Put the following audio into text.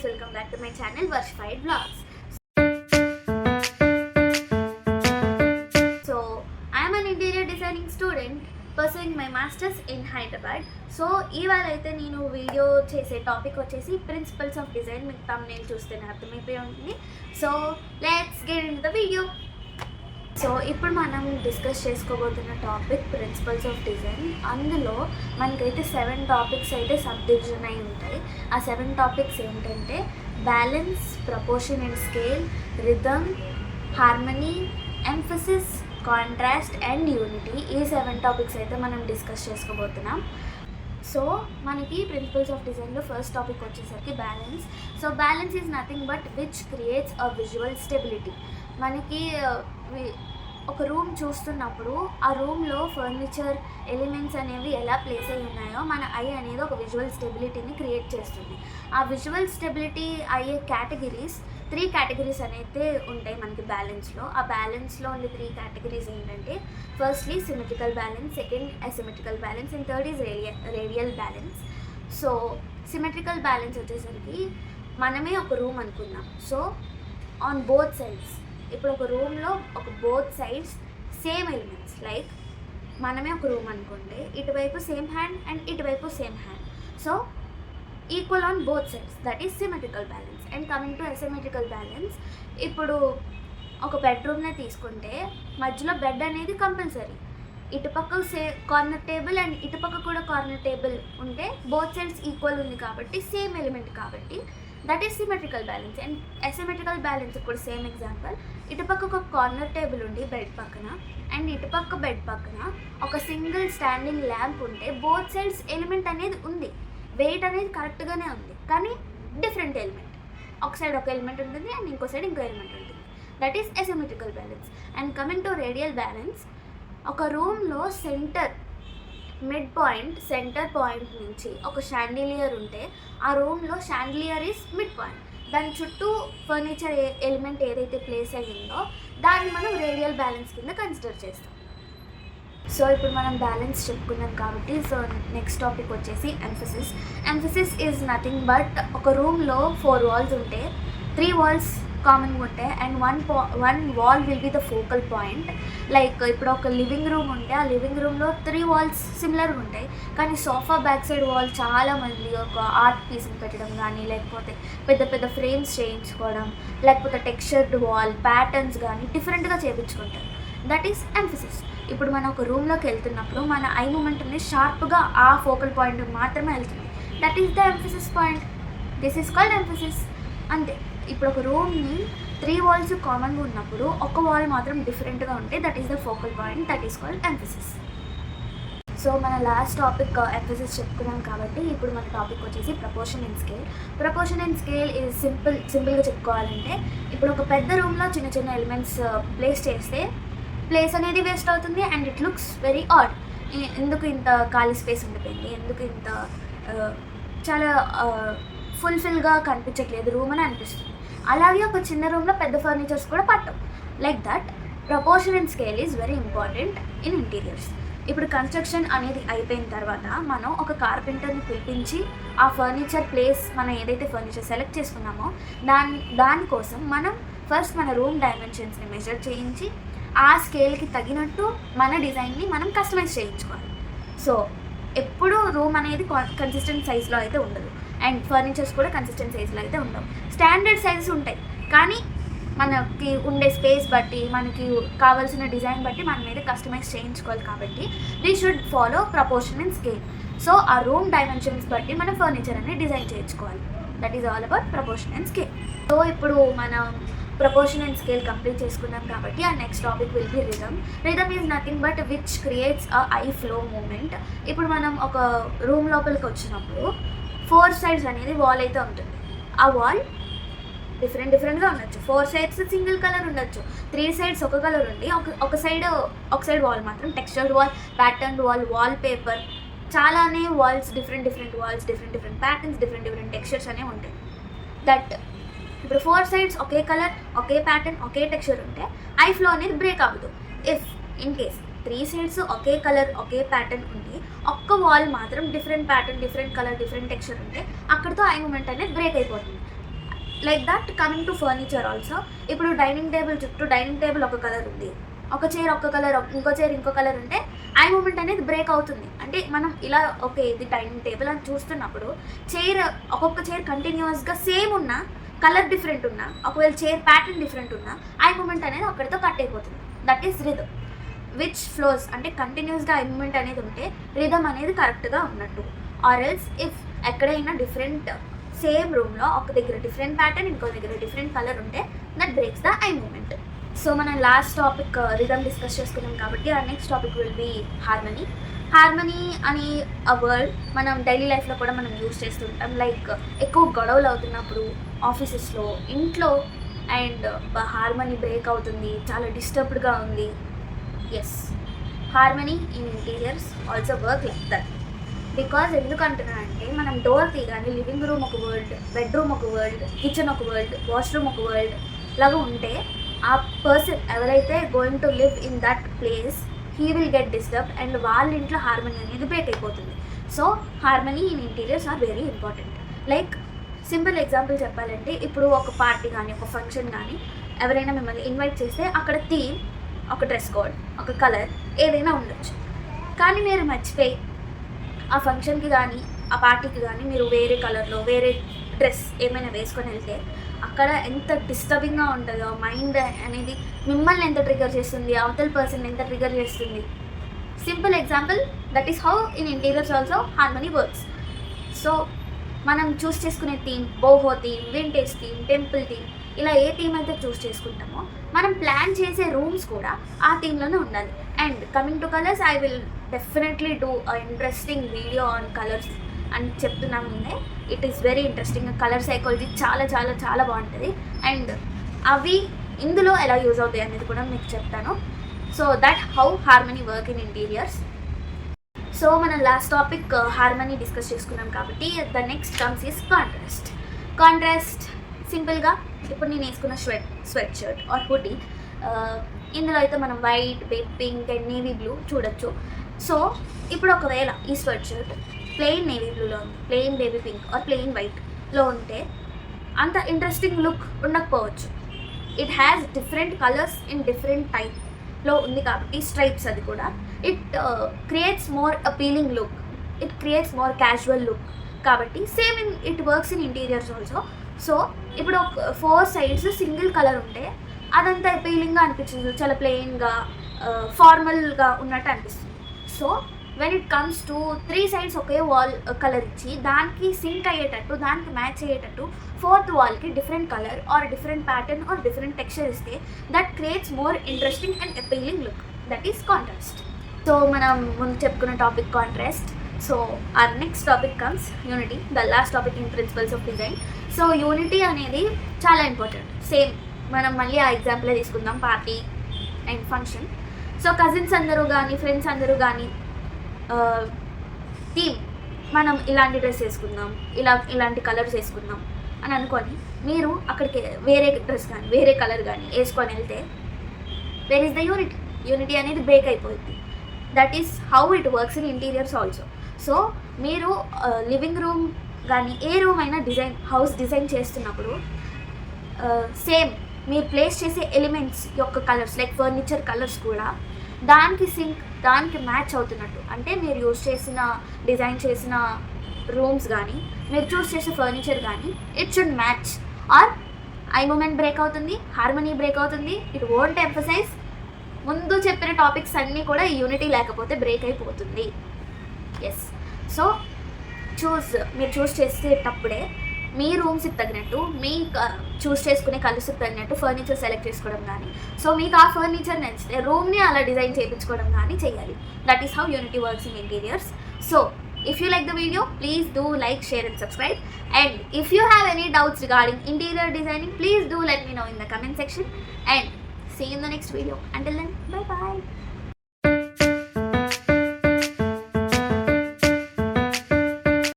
guys, welcome back to my channel Varshified Vlogs. So I am an interior designing student pursuing my masters in Hyderabad. So ఇవాళ అయితే నేను video చేసే topic వచ్చేసి principles of design. మీకు thumbnail చూస్తేనే అర్థమైపోయి ఉంటుంది. So let's get into the video. So ఇప్పుడు మనం డిస్కస్ చేసుకోబోతున్న టాపిక్ ప్రిన్సిపల్స్ ఆఫ్ డిజైన్. అందులో మనకైతే 7 టాపిక్స్ అయితే సబ్ డివిజన్ అయి ఉంటాయి. ఆ 7 టాపిక్స్ ఏంటంటే balance, proportion and scale, rhythm, harmony, emphasis, contrast and unity. ఈ 7 టాపిక్స్ అయితే మనం డిస్కస్ చేసుకోబోతున్నాం. సో మనకి ప్రిన్సిపల్స్ ఆఫ్ డిజైన్లో ఫస్ట్ టాపిక్ వచ్చేసరికి balance. So balance is nothing but which creates a visual stability. మనకి ఒక రూమ్ చూస్తున్నప్పుడు ఆ రూమ్లో ఫర్నిచర్ ఎలిమెంట్స్ అనేవి ఎలా ప్లేస్ అయి ఉన్నాయో మన ఐ అనేది ఒక విజువల్ స్టెబిలిటీని క్రియేట్ చేస్తుంది. ఆ విజువల్ స్టెబిలిటీ అయ్యే కేటగిరీస్ 3 కేటగిరీస్ అనేది ఉంటాయి మనకి బ్యాలెన్స్లో. ఆ బ్యాలెన్స్లో ఉండే 3 కేటగిరీస్ ఏంటంటే firstly symmetrical balance, second asymmetrical balance and third is radial balance. So symmetrical balance వచ్చేసరికి మనమే ఒక రూమ్ అనుకున్నాం. సో ఆన్ బోత్ సైడ్స్, ఇప్పుడు ఒక రూమ్లో ఒక both sides same elements, like మనమే ఒక రూమ్ అనుకోండి, ఇటువైపు సేమ్ హ్యాండ్ అండ్ ఇటువైపు same hand. So equal on both sides, that is symmetrical balance. And coming to asymmetrical balance, ఇప్పుడు ఒక బెడ్రూమ్నే తీసుకుంటే మధ్యలో బెడ్ అనేది కంపల్సరీ. ఇటుపక్క కార్నర్ టేబుల్ అండ్ ఇటుపక్క కూడా కార్నర్ టేబుల్ ఉంటే బోత్ సైడ్స్ ఈక్వల్ ఉంది కాబట్టి సేమ్ ఎలిమెంట్ కాబట్టి that is symmetrical balance. And asymmetrical balance ఇప్పుడు సేమ్ ఎగ్జాంపుల్, ఇటుపక్క ఒక కార్నర్ టేబుల్ ఉండి బెడ్ పక్కన అండ్ ఇటుపక్క బెడ్ పక్కన ఒక సింగిల్ స్టాండింగ్ ల్యాంప్ ఉంటే బోత్ సైడ్స్ ఎలిమెంట్ అనేది ఉంది, వెయిట్ అనేది కరెక్ట్గానే ఉంది, కానీ డిఫరెంట్ ఎలిమెంట్. ఒక సైడ్ ఒక ఎలిమెంట్ ఉంటుంది అండ్ ఇంకో సైడ్ ఇంకో ఎలిమెంట్ ఉంటుంది. That is asymmetrical balance. And coming to radial balance, ఒక రూమ్లో సెంటర్ పాయింట్ నుంచి ఒక షాండిలియర్ ఉంటే ఆ రూమ్లో షాండిలియర్ ఈస్ మిడ్ పాయింట్. దాని చుట్టూ ఫర్నిచర్ ఎలిమెంట్ ఏదైతే ప్లేస్ అయ్యిందో దాన్ని మనం రేడియల్ బ్యాలెన్స్ కింద కన్సిడర్ చేస్తాం. సో ఇప్పుడు మనం బ్యాలెన్స్ చెప్పుకున్నాం కాబట్టి సో నెక్స్ట్ టాపిక్ వచ్చేసి emphasis. Emphasis is nothing but ఒక రూమ్లో 4 వాల్స్ ఉంటే 3 వాల్స్ కామన్గా ఉంటాయి and one wall will be the focal point. Like ఇప్పుడు ఒక లివింగ్ రూమ్ ఉంటే ఆ లివింగ్ రూమ్లో 3 వాల్స్ సిమిలర్గా ఉంటాయి, కానీ సోఫా బ్యాక్ సైడ్ వాల్ చాలామంది ఒక ఆర్ట్ పీస్ని పెట్టడం కానీ, లేకపోతే పెద్ద పెద్ద ఫ్రేమ్స్ చేయించుకోవడం, లేకపోతే టెక్స్చర్డ్ వాల్ ప్యాటర్న్స్ కానీ డిఫరెంట్గా చేయించుకుంటారు. That is emphasis. ఇప్పుడు మనం ఒక రూమ్లోకి వెళ్తున్నప్పుడు మన ఐ మూమెంట్ అనేది షార్ప్గా ఆ ఫోకల్ పాయింట్ మాత్రమే వెళ్తుంది. That is the emphasis point. This is called emphasis. అంతే. ఇప్పుడు ఒక రూమ్ని 3 వాల్స్ కామన్గా ఉన్నప్పుడు ఒక వాల్ మాత్రం డిఫరెంట్గా ఉంటే that is the focal point, that is called emphasis. So మన లాస్ట్ టాపిక్ ఎంఫసిస్ చెప్పుకున్నాం కాబట్టి ఇప్పుడు మన టాపిక్ వచ్చేసి proportion and scale. Proportion and scale is సింపుల్గా చెప్పుకోవాలంటే ఇప్పుడు ఒక పెద్ద రూమ్లో చిన్న చిన్న ఎలిమెంట్స్ ప్లేస్ చేస్తే ప్లేస్ అనేది వేస్ట్ అవుతుంది and it looks very odd. ఎందుకు ఇంత ఖాళీ స్పేస్ ఉండిపోయింది, ఎందుకు ఇంత చాలా ఫుల్ఫిల్గా కనిపించట్లేదు రూమ్ అని అనిపిస్తుంది. అలాగే ఒక చిన్న రూమ్లో పెద్ద ఫర్నిచర్స్ కూడా పట్టం. Like that proportion and scale is very important in interiors. ఇప్పుడు కన్స్ట్రక్షన్ అనేది అయిపోయిన తర్వాత మనం ఒక కార్పెంటర్ని పిలిపించి ఆ ఫర్నిచర్ ప్లేస్ మనం ఏదైతే ఫర్నిచర్ సెలెక్ట్ చేసుకున్నామో దానికోసం మనం ఫస్ట్ మన రూమ్ డైమెన్షన్స్ని మెజర్ చేయించి ఆ స్కేల్కి తగినట్టు మన డిజైన్ని మనం కస్టమైజ్ చేయించుకోవాలి. సో ఎప్పుడు రూమ్ అనేది కన్సిస్టెంట్ సైజ్లో అయితే ఉండదు అండ్ ఫర్నిచర్స్ కూడా కన్సిస్టెంట్ సైజ్లో అయితే ఉండవు. స్టాండర్డ్ సైజెస్ ఉంటాయి, కానీ మనకి ఉండే స్పేస్ బట్టి, మనకి కావాల్సిన డిజైన్ బట్టి మనం మీద కస్టమైజ్ చేయించుకోవాలి. కాబట్టి we should follow proportion and scale. So ఆ రూమ్ డైమెన్షన్స్ బట్టి మనం ఫర్నిచర్ అనేది డిజైన్ చేయించుకోవాలి. That is all about proportion and scale. So ఇప్పుడు మనం ప్రపోర్షన్ అండ్ స్కేల్ కంప్లీట్ చేసుకున్నాం కాబట్టి ఆ next topic will be rhythm. Rhythm is nothing but which creates a eye flow movement. ఇప్పుడు మనం ఒక రూమ్ లోపలికి వచ్చినప్పుడు 4 సైడ్స్ అనేది వాల్ అయితే ఉంటుంది. ఆ వాల్ డిఫరెంట్గా ఉండొచ్చు. 4 సైడ్స్ సింగిల్ కలర్ ఉండొచ్చు, 3 సైడ్స్ ఒక కలర్ ఉండి ఒక సైడ్ వాల్ మాత్రం textured wall, patterned wall paper, చాలానే walls different walls, different patterns, different textures అనేవి ఉంటాయి. దట్ ఇప్పుడు 4 సైడ్స్ ఒకే కలర్, ఒకే ప్యాటర్న్, ఒకే టెక్స్చర్ ఉంటే ఐ ఫ్లో అనేది బ్రేక్ అవ్వదు. ఇఫ్ ఇన్ కేస్ 3 సైడ్స్ ఒకే కలర్, ఒకే ప్యాటర్న్ ఉండి ఒక్క వాల్ మాత్రం different pattern, different colour, different texture ఉంటే అక్కడితో ఐ మూమెంట్ అనేది బ్రేక్ అయిపోతుంది. Like that coming to furniture also. ఇప్పుడు డైనింగ్ టేబుల్ చుట్టూ డైనింగ్ టేబుల్ ఒక కలర్ ఉంది, ఒక చైర్ ఒక కలర్, ఇంకో చైర్ ఇంకో కలర్ ఉంటే ఐ మూమెంట్ అనేది బ్రేక్ అవుతుంది. అంటే మనం ఇలా ఓకే ఇది డైనింగ్ టేబుల్ అని చూస్తున్నప్పుడు చైర్ ఒక్కొక్క చైర్ కంటిన్యూస్గా సేమ్ ఉన్నా కలర్ డిఫరెంట్ ఉన్నా, ఒకవేళ చైర్ ప్యాటర్న్ డిఫరెంట్ ఉన్నా ఐ మూమెంట్ అనేది అక్కడితో కట్ అయిపోతుంది. That is rhythm which flows. అంటే కంటిన్యూస్గా ఐ మూమెంట్ అనేది ఉంటే రిథమ్ అనేది కరెక్ట్గా ఉన్నట్టు. ఆర్ ఎల్స్ ఇఫ్ ఎక్కడైనా డిఫరెంట్ సేమ్ రూమ్లో ఒక దగ్గర డిఫరెంట్ ప్యాటర్న్ ఇంకో దగ్గర డిఫరెంట్ కలర్ ఉంటే that breaks the eye movement. So మనం లాస్ట్ టాపిక్ రిథమ్ డిస్కస్ చేసుకున్నాం కాబట్టి ఆ next topic will be harmony. Harmony అని ఆ వర్డ్ మనం డైలీ లైఫ్లో కూడా మనం యూజ్ చేస్తుంటాం. లైక్ ఎక్కువ గొడవలు అవుతున్నప్పుడు ఆఫీసెస్లో, ఇంట్లో అండ్ హార్మనీ బ్రేక్ అవుతుంది, చాలా డిస్టర్బ్డ్గా ఉంది. Yes, harmony in interiors also work like that. Because ఎందుకు అంటున్నానంటే మనం డోర్ తీయగానే లివింగ్ రూమ్ ఒక వరల్డ్, బెడ్రూమ్ ఒక వరల్డ్, కిచెన్ ఒక వరల్డ్, వాష్రూమ్ ఒక వరల్డ్ లాగా ఉంటే ఆ పర్సన్ ఎవరైతే going to live in that place he will get disturbed and వాళ్ళ ఇంట్లో హార్మనీ అనేది బ్రేక్ అయిపోతుంది. So harmony in interiors are very important. Like simple example చెప్పాలంటే ఇప్పుడు ఒక పార్టీ కానీ ఒక ఫంక్షన్ కానీ ఎవరైనా మిమ్మల్ని ఇన్వైట్ చేస్తే అక్కడ థీమ్, ఒక డ్రెస్ కోడ్, ఒక కలర్ ఏదైనా ఉండొచ్చు. కానీ మీరు మర్చిపోయి ఆ ఫంక్షన్కి కానీ ఆ పార్టీకి కానీ మీరు వేరే కలర్లో వేరే డ్రెస్ ఏమైనా వేసుకొని వెళ్తే అక్కడ ఎంత డిస్టర్బింగ్గా ఉంటుందో, మైండ్ అనేది మిమ్మల్ని ఎంత ట్రిగర్ చేస్తుంది, అవతల పర్సన్ ఎంత ట్రిగర్ చేస్తుంది. Simple example, that is how in interiors also harmony works. So మనం చూస్ చేసుకునే theme, boho theme, vintage theme, temple theme, ఇలా ఏ థీమ్ అయితే చూస్ చేసుకుంటామో మనం ప్లాన్ చేసే రూమ్స్ కూడా ఆ థీమ్లోనే ఉండాలి. And coming to colours, I will definitely do a interesting video on colours అని చెప్తున్నాను ముందే. It is very interesting. Colour psychology చాలా చాలా చాలా బాగుంటుంది అండ్ అవి ఇందులో ఎలా యూజ్ అవుతాయి అనేది కూడా మీకు చెప్తాను. So that how harmony work in interiors. So మనం లాస్ట్ టాపిక్ హార్మనీ డిస్కస్ చేసుకున్నాం కాబట్టి the next comes is contrast. Contrast సింపుల్గా ఇప్పుడు నేను వేసుకున్న స్వెట్ షర్ట్ ఆర్ హుడీ, ఇందులో అయితే మనం white, pink and navy blue చూడొచ్చు. సో ఇప్పుడు ఒకవేళ ఈ స్వెట్ షర్ట్ ప్లెయిన్ నేవీ బ్లూలో ఉంది, plain baby pink or plain వైట్లో ఉంటే అంత ఇంట్రెస్టింగ్ లుక్ ఉండకపోవచ్చు. It has different colours in different టైప్లో ఉంది కాబట్టి స్ట్రైప్స్, అది కూడా it creates more appealing look, it creates more casual look. కాబట్టి same it works in interiors also. So ఇప్పుడు ఒక 4 sides సింగిల్ కలర్ ఉంటే అదంతా అపీలింగ్గా అనిపించదు, చాలా ప్లెయిన్గా ఫార్మల్గా ఉన్నట్టు అనిపిస్తుంది. So when it comes to 3 sides ఒకే వాల్ కలర్ ఇచ్చి దానికి సింక్ అయ్యేటట్టు, దానికి మ్యాచ్ అయ్యేటట్టు 4th వాల్కి different colour or different pattern or different texture ఇస్తే that creates more interesting and appealing look. That is contrast. So మనం ముందు చెప్పుకున్న topic contrast. So our next topic comes unity, the last topic in principles of design. So unity అనేది చాలా important. Same మనం మళ్ళీ ఆ ఎగ్జాంపులే తీసుకుందాం, party and function. So cousins అందరూ కానీ ఫ్రెండ్స్ అందరూ కానీ థీమ్ మనం ఇలాంటి డ్రెస్ వేసుకుందాం, ఇలాంటి కలర్స్ వేసుకుందాం అని అనుకొని మీరు అక్కడికి వేరే డ్రెస్ కానీ వేరే కలర్ కానీ వేసుకొని వెళ్తే where is the unity? Unity అనేది బ్రేక్ అయిపోతుంది. That is how it works in interiors also. So మీరు లివింగ్ రూమ్ కానీ ఏ రూమ్ అయినా హౌస్ డిజైన్ చేస్తున్నప్పుడు సేమ్ మీరు ప్లేస్ చేసే ఎలిమెంట్స్ యొక్క కలర్స్ లైక్ ఫర్నిచర్ కలర్స్ కూడా దానికి సింక్, దానికి మ్యాచ్ అవుతున్నట్టు. అంటే మీరు డిజైన్ చేసిన రూమ్స్ కానీ మీరు చూస్ చేసే ఫర్నిచర్ కానీ it should match or eye movement break అవుతుంది, హార్మనీ బ్రేక్ అవుతుంది. It won't emphasize. ముందు చెప్పిన టాపిక్స్ అన్నీ కూడా ఈ యూనిటీ లేకపోతే బ్రేక్ అయిపోతుంది. ఎస్. సో మీరు చూస్ చేసేటప్పుడే మీ రూమ్స్కి తగినట్టు, మీ చూస్ చేసుకునే కలర్స్కి తగినట్టు ఫర్నిచర్ సెలెక్ట్ చేసుకోవడం కానీ, సో మీకు ఆ ఫర్నిచర్ నచ్చితే రూమ్ని అలా డిజైన్ చేయించుకోవడం కానీ చేయాలి. That is how unity works in interiors. So if you like the video, please do like, share and subscribe. And if you have any doubts regarding interior designing, please do let me know in the comment section. And see you in the next video. Until then, bye bye.